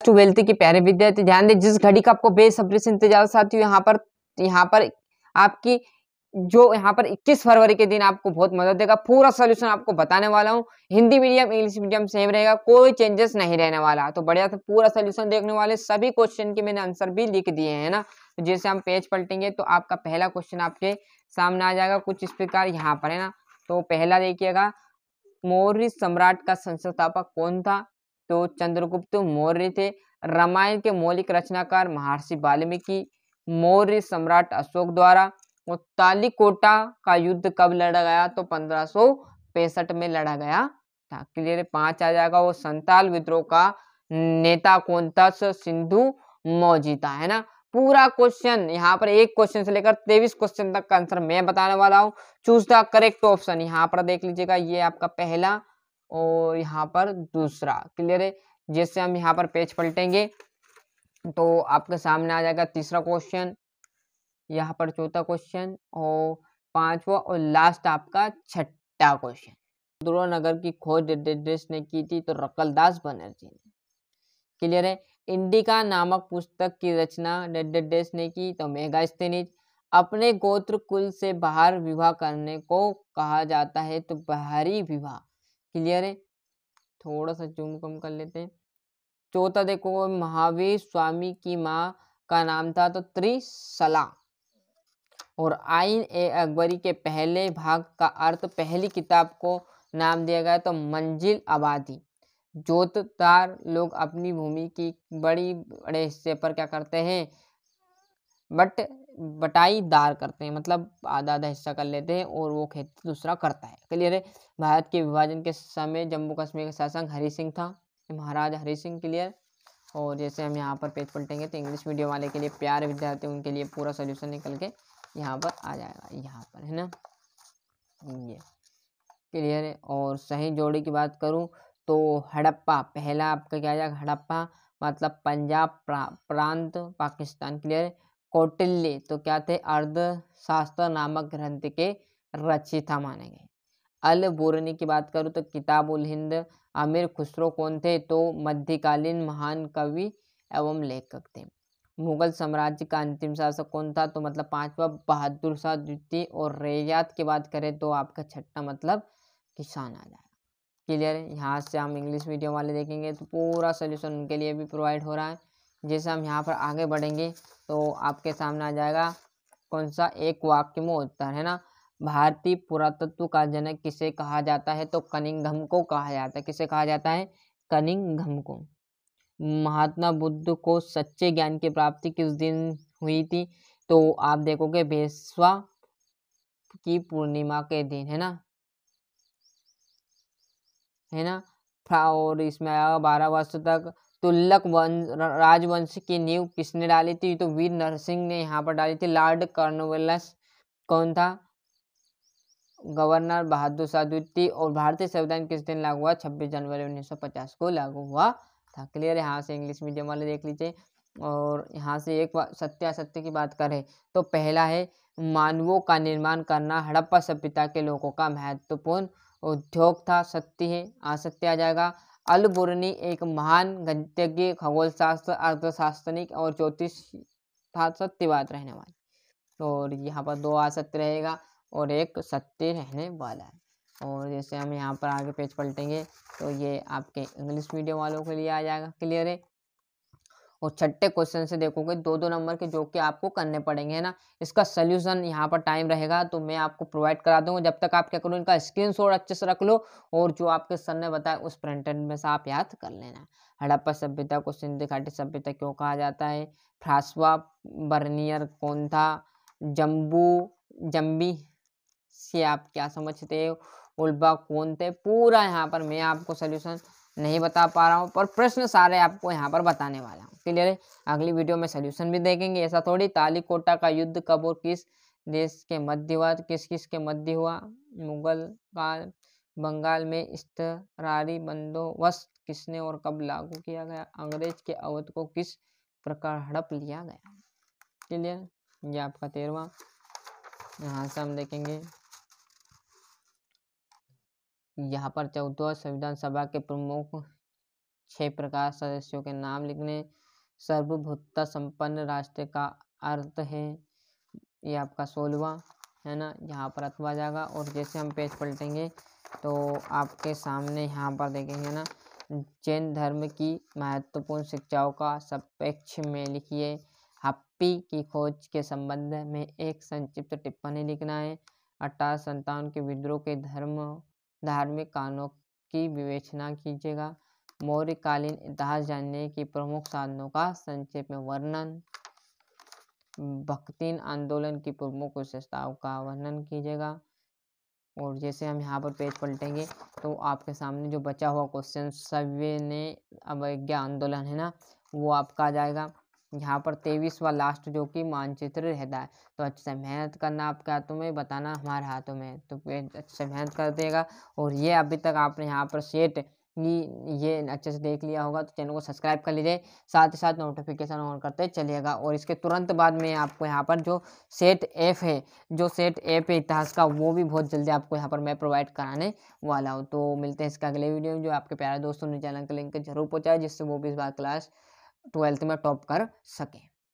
12th की प्यारे विद्यार्थी ध्यान दें, जिस घड़ी का आपको बेसब्री से इंतजार साथियों, यहाँ पर आपकी जो यहाँ पर 21 फरवरी के दिन आपको बहुत मदद देगा। पूरा सोल्यूशन आपको बताने वाला हूँ। Hindi medium English medium same रहेगा, कोई चेंजेस नहीं रहने वाला। तो बढ़िया से पूरा सोल्यूशन देखने वाले, सभी क्वेश्चन के मैंने आंसर भी लिख दिए हैं ना। तो जैसे हम पेज पलटेंगे तो आपका पहला क्वेश्चन आपके सामने आ जाएगा कुछ इस प्रकार यहाँ पर, है ना। तो पहला देखिएगा, मौर्य सम्राट का संस्थापक कौन था? तो चंद्रगुप्त मौर्य थे। रामायण के मौलिक रचनाकार महर्षि वाल्मीकि। मौर्य सम्राट अशोक द्वारा। और तालीकोटा का युद्ध कब लड़ा गया? तो 1565 में लड़ा गया था। क्लियर है, 5 आ जाएगा। वो संताल विद्रोह का नेता कौन था? सिंधु मौजी था, है ना। पूरा क्वेश्चन यहाँ पर एक क्वेश्चन से लेकर 23 क्वेश्चन तक का आंसर मैं बताने वाला हूँ। चूज द करेक्ट ऑप्शन, यहाँ पर देख लीजिएगा, ये आपका पहला और यहाँ पर दूसरा। क्लियर है। जैसे हम यहाँ पर पेज पलटेंगे तो आपके सामने आ जाएगा तीसरा क्वेश्चन, यहाँ पर चौथा क्वेश्चन और पांचवा और लास्ट आपका छठा क्वेश्चन। ध्रुव नगर की खोज ने की थी? तो रकलदास बनर्जी ने। क्लियर है। इंडिका नामक पुस्तक की रचना ने की? तो मेगास्थनीज। अपने गोत्र कुल से बाहर विवाह करने को कहा जाता है? तो बाहरी विवाह। क्लियर है। थोड़ा सा जूम कम कर लेते हैं। चौथा देखो, महावीर स्वामी की माँ का नाम था? तो त्रिशला। और आइन ए अकबरी के पहले भाग का अर्थ, पहली किताब को नाम दिया गया? तो मंजिल आबादी। जोतदार लोग अपनी भूमि की बड़े हिस्से पर क्या करते हैं? बटाईदार करते हैं, मतलब आधा आधा हिस्सा कर लेते हैं और वो खेती दूसरा करता है। क्लियर है। भारत के विभाजन के समय जम्मू कश्मीर का शासक हरि सिंह था, महाराजा हरि सिंह। क्लियर। और जैसे हम यहाँ पर पेज पलटेंगे तो इंग्लिश मीडियम वाले के लिए, प्यारे विद्यार्थी उनके लिए पूरा सोल्यूशन निकल के यहाँ पर आ जाएगा, यहाँ पर, है ना। ये क्लियर है। और सही जोड़ी की बात करूँ तो हड़प्पा, पहला आपका क्या आ जाएगा? हड़प्पा मतलब पंजाब प्रांत, पाकिस्तान। क्लियर है। कौटिल्य तो क्या थे? अर्थशास्त्र नामक ग्रंथ के रचयिता माने गए। अल बुरनी की बात करूँ तो किताब उल हिंद। अमीर खुसरो कौन थे? तो मध्यकालीन महान कवि एवं लेखक थे। मुगल साम्राज्य का अंतिम शासक कौन था? तो मतलब पांचवा बहादुर शाह द्वितीय। और रैयत की बात करें तो आपका छठा मतलब किसान आ जाएगा। क्लियर है। यहाँ से हम इंग्लिश मीडियम वाले देखेंगे तो पूरा सोल्यूशन उनके लिए भी प्रोवाइड हो रहा है। जैसे हम यहाँ पर आगे बढ़ेंगे तो आपके सामने आ जाएगा कौन सा? एक वाक्य में उत्तर, है ना। भारतीय पुरातत्व का जनक किसे कहा जाता है? तो कनिंघम को कहा जाता है। किसे कहा जाता है? कनिंघम को। महात्मा बुद्ध को सच्चे ज्ञान की प्राप्ति किस दिन हुई थी? तो आप देखोगे बेसवा की पूर्णिमा के दिन, है ना, है ना। और इसमें आया 12 वर्ष तक। तुगलक राजवंश की नींव किसने डाली थी? तो वीर नरसिंह ने यहाँ पर डाली थी। लॉर्ड कॉर्नवालिस कौन था? गवर्नर बहादुर शाह द्वितीय। और भारतीय संविधान किस दिन लागू हुआ? 26 जनवरी 1950 को लागू हुआ था। क्लियर है। यहाँ से इंग्लिश मीडियम वाले देख लीजिए। और यहाँ से एक सत्य असत्य की बात करें तो पहला है, मानवों का निर्माण करना हड़प्पा सभ्यता के लोगों का महत्वपूर्ण उद्योग था। सत्य है। असत्य आ जाएगा। अल बुरनी एक महान गणितज्ञ, खगोलशास्त्र, अर्थशास्त्रज्ञ और ज्योतिष था। सत्य बात रहने वाली। और यहाँ पर 2 असत्य रहेगा और एक सत्य रहने वाला है। और जैसे हम यहाँ पर आगे पेज पलटेंगे तो ये आपके इंग्लिश मीडियम वालों के लिए आ जाएगा। क्लियर है। और छठे क्वेश्चन से देखोगे 2-2 नंबर के जो कि आपको करने पड़ेंगे, है ना। इसका सोल्यूशन यहाँ पर टाइम रहेगा तो मैं आपको प्रोवाइड करा दूंगा। जब तक आप क्या करो, इनका स्क्रीनशॉट अच्छे से रख लो और जो आपके सर ने बताया उस प्रिंटेड में से आप याद कर लेना। हड़प्पा सभ्यता को सिंधु घाटी सभ्यता क्यों कहा जाता है? फ्रांसवा बर्नियर कौन था? जम्बी से आप क्या समझते हो? उल्बा कौन थे? पूरा यहाँ पर मैं आपको सोल्यूशन नहीं बता पा रहा हूँ पर प्रश्न सारे आपको यहाँ पर बताने वाला हूँ। क्लियर है। अगली वीडियो में सोल्यूशन भी देखेंगे। ऐसा थोड़ी। तालीकोटा का युद्ध कब और किस देश के मध्य हुआ? किस किस के मध्य हुआ? मुगल काल। बंगाल में इस्तरारी बंदोबस्त किसने और कब लागू किया गया? अंग्रेज के अवध को किस प्रकार हड़प लिया गया? क्लियर। ये आपका 13वां। यहाँ से हम देखेंगे यहाँ पर 14वां, संविधान सभा के प्रमुख 6 प्रकार सदस्यों के नाम लिखने। सर्वभूता संपन्न राष्ट्र का अर्थ है, ये आपका 16वां है ना, यहाँ पर अथवा जाएगा। और जैसे हम पेज पलटेंगे तो आपके सामने यहाँ पर देखेंगे ना, जैन धर्म की महत्वपूर्ण शिक्षाओं का सापेक्ष में लिखिए। हप्पी की खोज के संबंध में एक संक्षिप्त टिप्पणी लिखना है। 1857 के विद्रोह के धार्मिक कानूनों की विवेचना कीजिएगा। मौर्यकालीन इतिहास जानने की प्रमुख साधनों का संक्षेप में वर्णन। भक्तिन आंदोलन की प्रमुख विशेषताओं का वर्णन कीजिएगा। और जैसे हम यहाँ पर पेज पलटेंगे तो आपके सामने जो बचा हुआ क्वेश्चन सविनय अवज्ञा आंदोलन है ना, वो आपका आ जाएगा। यहाँ पर 23वां लास्ट जो कि मानचित्र रहता है। तो अच्छे से मेहनत करना आपके हाथों में, बताना हमारे हाथों में है। तो अच्छे से मेहनत कर देगा। और ये अभी तक आपने यहाँ पर सेट ये अच्छे से देख लिया होगा तो चैनल को सब्सक्राइब कर लीजिए, साथ ही साथ नोटिफिकेशन ऑन करते चलिएगा। और इसके तुरंत बाद में आपको यहाँ पर जो सेट ऐप है इतिहास का, वो भी बहुत जल्दी आपको यहाँ पर मैं प्रोवाइड कराने वाला हूँ। तो मिलते हैं इसका अगले वीडियो में, जो आपके प्यारे दोस्तों ने चैनल का लिंक जरूर पहुँचाए, जिससे वो भी इस बार क्लास 12th में टॉप कर सके।